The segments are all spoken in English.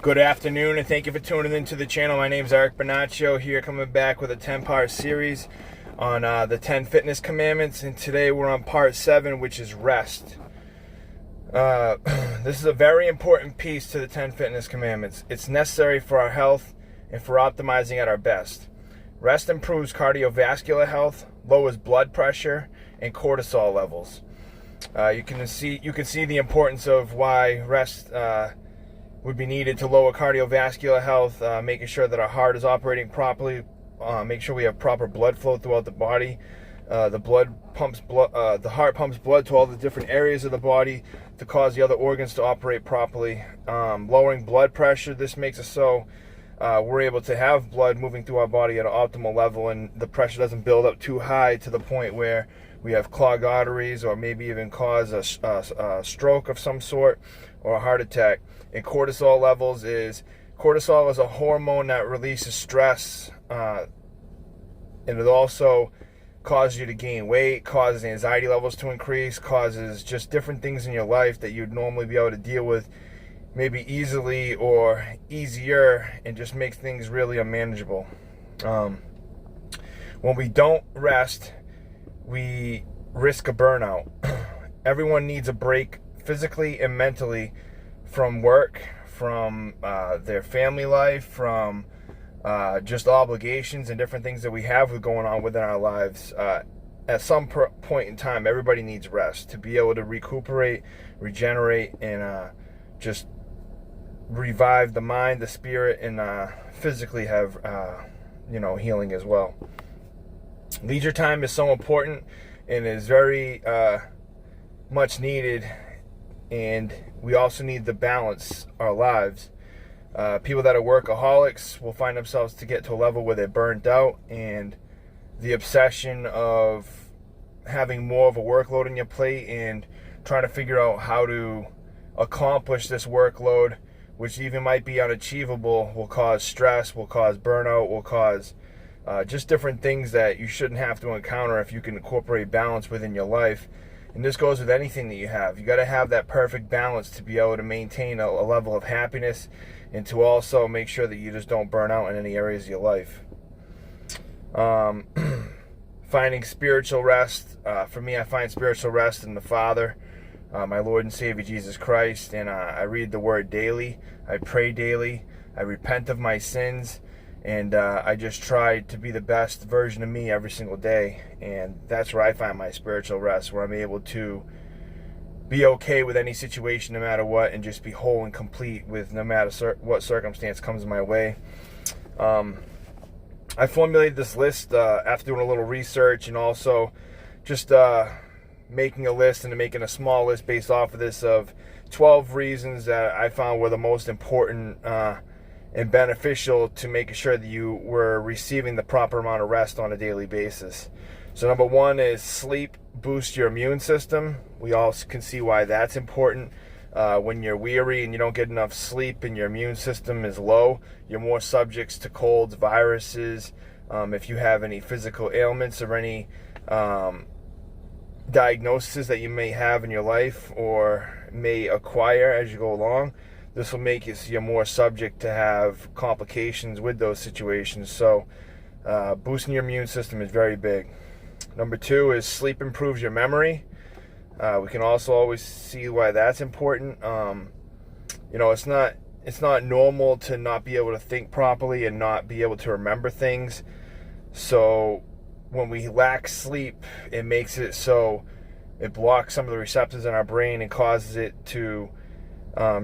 Good afternoon, and thank you for tuning into the channel. My name is Eric Bonaccio here, coming back with a 10-part series on the 10 fitness commandments, and today we're on part 7, which is rest. This is a very important piece to the 10 fitness commandments. It's necessary for our health and for optimizing at our best. Rest improves cardiovascular health, lowers blood pressure, and cortisol levels. You can see the importance of why rest would be needed to lower cardiovascular health, making sure that our heart is operating properly, make sure we have proper blood flow throughout the body. The heart pumps blood to all the different areas of the body to cause the other organs to operate properly. Lowering blood pressure, this makes it so we're able to have blood moving through our body at an optimal level, and the pressure doesn't build up too high to the point where we have clogged arteries or maybe even cause a stroke of some sort or a heart attack. And cortisol is a hormone that releases stress, and it also causes you to gain weight, causes anxiety levels to increase, causes just different things in your life that you'd normally be able to deal with maybe easily or easier, and just makes things really unmanageable. When we don't rest, we risk a burnout. Everyone needs a break physically and mentally from work, from their family life, from just obligations and different things that we have going on within our lives. At some point in time, everybody needs rest to be able to recuperate, regenerate, and just revive the mind, the spirit, and physically have healing as well. Leisure time is so important and is very much needed, and we also need to balance our lives. People that are workaholics will find themselves to get to a level where they're burnt out, and the obsession of having more of a workload on your plate and trying to figure out how to accomplish this workload, which even might be unachievable, will cause stress, will cause burnout, will cause just different things that you shouldn't have to encounter if you can incorporate balance within your life. And this goes with anything that you have. You got to have that perfect balance to be able to maintain a level of happiness, and to also make sure that you just don't burn out in any areas of your life. Finding spiritual rest. For me, I find spiritual rest in the Father, my Lord and Savior Jesus Christ, and I read the Word daily. I pray daily. I repent of my sins, and I just try to be the best version of me every single day. And that's where I find my spiritual rest, where I'm able to be okay with any situation no matter what, and just be whole and complete with no matter what circumstance comes my way. I formulated this list after doing a little research, and also just making a list and making a small list based off of this of 12 reasons that I found were the most important and beneficial to making sure that you were receiving the proper amount of rest on a daily basis. So number 1 is sleep boosts your immune system. We all can see why that's important. When you're weary and you don't get enough sleep and your immune system is low, you're more subject to colds, viruses. If you have any physical ailments or any diagnoses that you may have in your life or may acquire as you go along, this will make you more subject to have complications with those situations. So boosting your immune system is very big. Number 2 is sleep improves your memory. We can also always see why that's important. It's not normal to not be able to think properly and not be able to remember things. So when we lack sleep, it makes it so it blocks some of the receptors in our brain and causes it to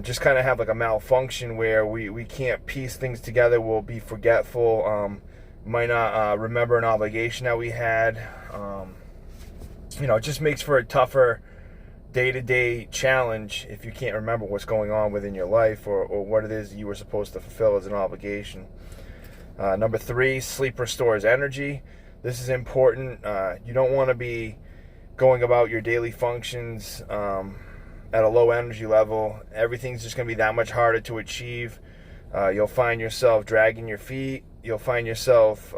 just kind of have like a malfunction where we can't piece things together. We'll be forgetful, might not remember an obligation that we had. It just makes for a tougher day-to-day challenge if you can't remember what's going on within your life or what it is you were supposed to fulfill as an obligation. Number 3, sleep restores energy. This is important. You don't want to be going about your daily functions at a low energy level. Everything's just going to be that much harder to achieve. You'll find yourself dragging your feet. You'll find yourself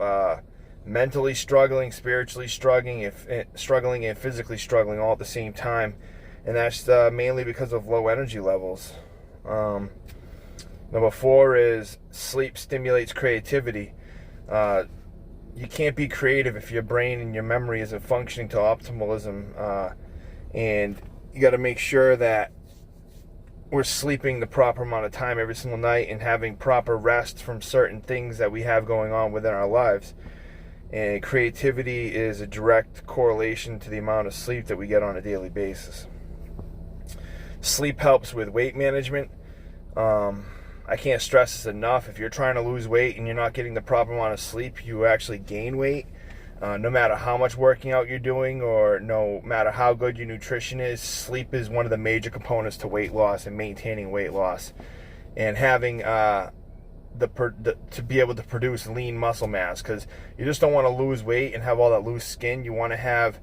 mentally struggling, spiritually struggling, and physically struggling all at the same time. And that's mainly because of low energy levels. Number 4 is sleep stimulates creativity. You can't be creative if your brain and your memory isn't functioning to optimalism, and you got to make sure that we're sleeping the proper amount of time every single night and having proper rest from certain things that we have going on within our lives. And creativity is a direct correlation to the amount of sleep that we get on a daily basis. Sleep helps with weight management. I can't stress this enough. If you're trying to lose weight and you're not getting the proper amount of sleep, you actually gain weight. No matter how much working out you're doing or no matter how good your nutrition is, sleep is one of the major components to weight loss and maintaining weight loss. And having to be able to produce lean muscle mass, because you just don't want to lose weight and have all that loose skin. You want to have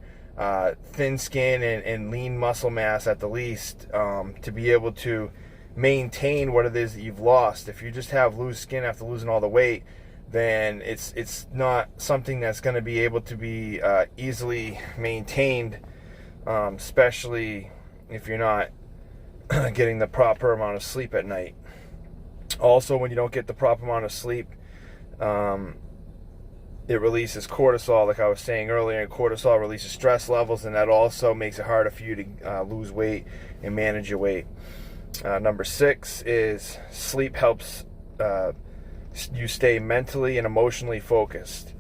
thin skin and lean muscle mass at the least, to be able to maintain what it is that you've lost. If you just have loose skin after losing all the weight, then it's not something that's going to be able to be easily maintained, especially if you're not getting the proper amount of sleep at night. Also, when you don't get the proper amount of sleep, it releases cortisol, like I was saying earlier, and cortisol releases stress levels, and that also makes it harder for you to lose weight and manage your weight. Number 6 is sleep helps you stay mentally and emotionally focused.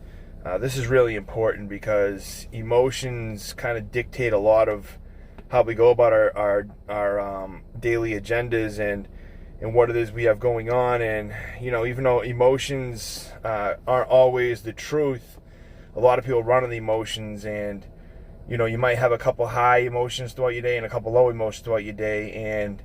This is really important because emotions kind of dictate a lot of how we go about our daily agendas and what it is we have going on. And even though emotions aren't always the truth, a lot of people run on the emotions, and you might have a couple high emotions throughout your day and a couple low emotions throughout your day, and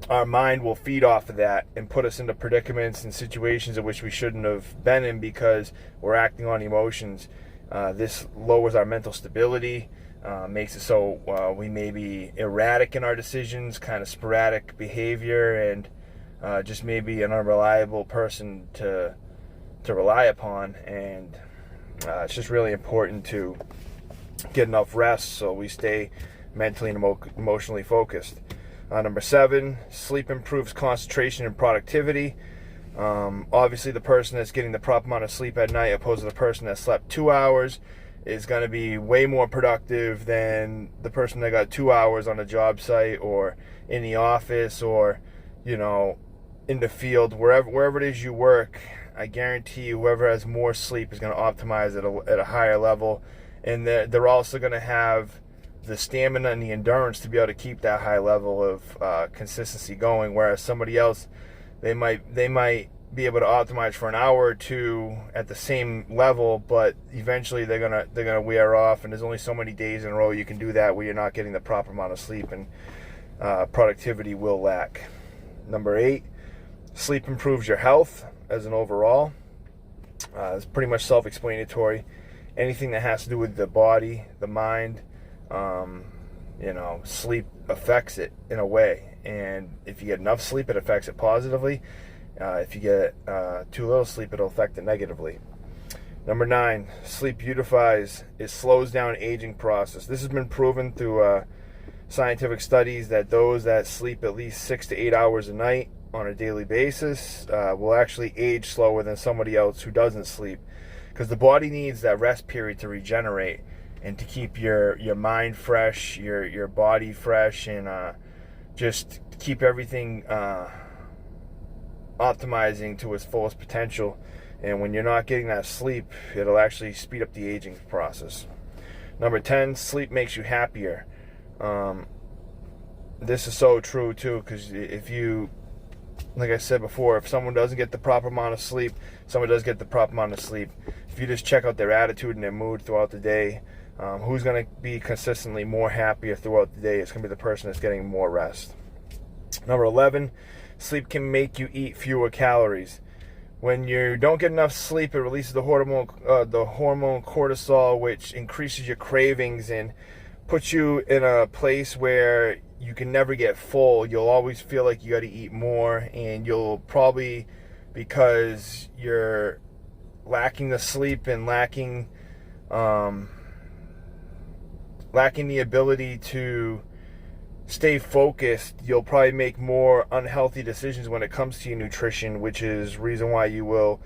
our mind will feed off of that and put us into predicaments and situations in which we shouldn't have been in because we're acting on emotions. This lowers our mental stability, makes it so we may be erratic in our decisions, kind of sporadic behavior, and just maybe an unreliable person to rely upon. And it's just really important to get enough rest so we stay mentally and emotionally focused. Number 7, sleep improves concentration and productivity. Obviously, the person that's getting the proper amount of sleep at night opposed to the person that slept 2 hours is going to be way more productive than the person that got 2 hours on a job site or in the office or in the field. Wherever it is you work, I guarantee you whoever has more sleep is going to optimize at a higher level, and they're also going to have the stamina and the endurance to be able to keep that high level of consistency going, whereas somebody else, they might be able to optimize for an hour or two at the same level, but eventually they're gonna wear off, and there's only so many days in a row you can do that where you're not getting the proper amount of sleep, and productivity will lack. Number 8, sleep improves your health as an overall. It's pretty much self-explanatory. Anything that has to do with the body, the mind, sleep affects it in a way. And if you get enough sleep, it affects it positively. If you get too little sleep, it'll affect it negatively. Number 9, sleep beautifies. It slows down aging process. This has been proven through scientific studies that those that sleep at least 6 to 8 hours a night on a daily basis will actually age slower than somebody else who doesn't sleep, because the body needs that rest period to regenerate and to keep your mind fresh, your body fresh, and just keep everything optimizing to its fullest potential. And when you're not getting that sleep, it'll actually speed up the aging process. Number 10, sleep makes you happier. This is so true too, because if you, like I said before, if someone doesn't get the proper amount of sleep, someone does get the proper amount of sleep. If you just check out their attitude and their mood throughout the day, who's going to be consistently more happier throughout the day? It's going to be the person that's getting more rest. Number 11, sleep can make you eat fewer calories. When you don't get enough sleep, it releases the hormone cortisol, which increases your cravings and puts you in a place where you can never get full. You'll always feel like you got to eat more, and you'll probably, because you're lacking the sleep and lacking the ability to stay focused, you'll probably make more unhealthy decisions when it comes to your nutrition, which is reason why you will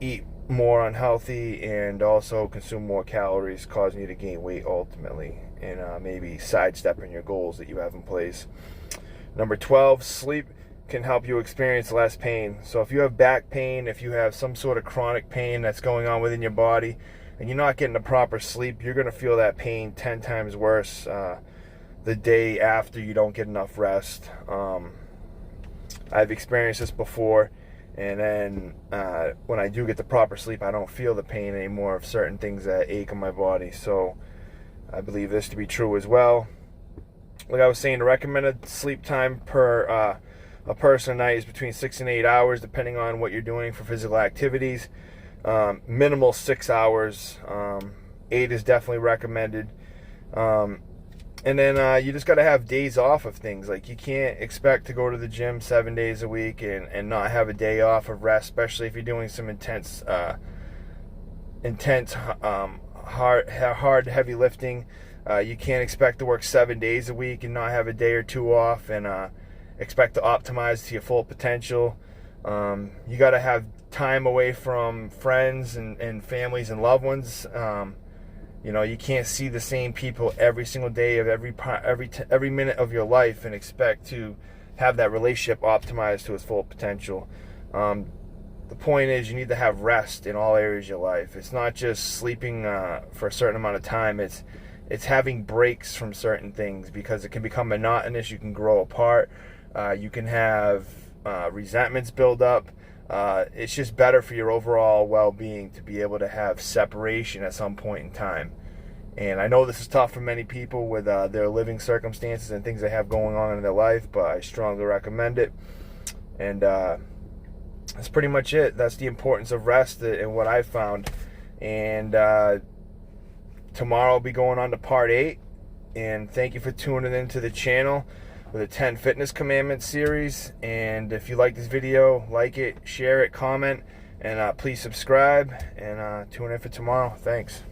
eat more unhealthy and also consume more calories, causing you to gain weight ultimately, and maybe sidestepping your goals that you have in place. Number 12, sleep can help you experience less pain. So if you have back pain, if you have some sort of chronic pain that's going on within your body and you're not getting the proper sleep, you're going to feel that pain 10 times worse the day after you don't get enough rest. I've experienced this before, and then when I do get the proper sleep, I don't feel the pain anymore of certain things that ache in my body. So I believe this to be true as well. Like I was saying, the recommended sleep time per a person a night is between 6 and 8 hours, depending on what you're doing for physical activities. Minimal 6 hours. 8 is definitely recommended. And then you just got to have days off of things. Like, you can't expect to go to the gym 7 days a week and not have a day off of rest, especially if you're doing some intense, hard, heavy lifting. You can't expect to work 7 days a week and not have a day or two off and expect to optimize to your full potential. You got to have time away from friends and families and loved ones. You know, you can't see the same people every single day of every minute of your life and expect to have that relationship optimized to its full potential. The point is, you need to have rest in all areas of your life. It's not just sleeping for a certain amount of time. It's having breaks from certain things, because it can become monotonous. You can grow apart. You can have resentments build up. It's just better for your overall well-being to be able to have separation at some point in time. And I know this is tough for many people with their living circumstances and things they have going on in their life, but I strongly recommend it. And that's pretty much it. That's the importance of rest and what I've found. And tomorrow I'll be going on to part 8. And thank you for tuning into the channel with a 10 Fitness Commandments series. And if you like this video, like it, share it, comment, and please subscribe, and tune in for tomorrow. Thanks.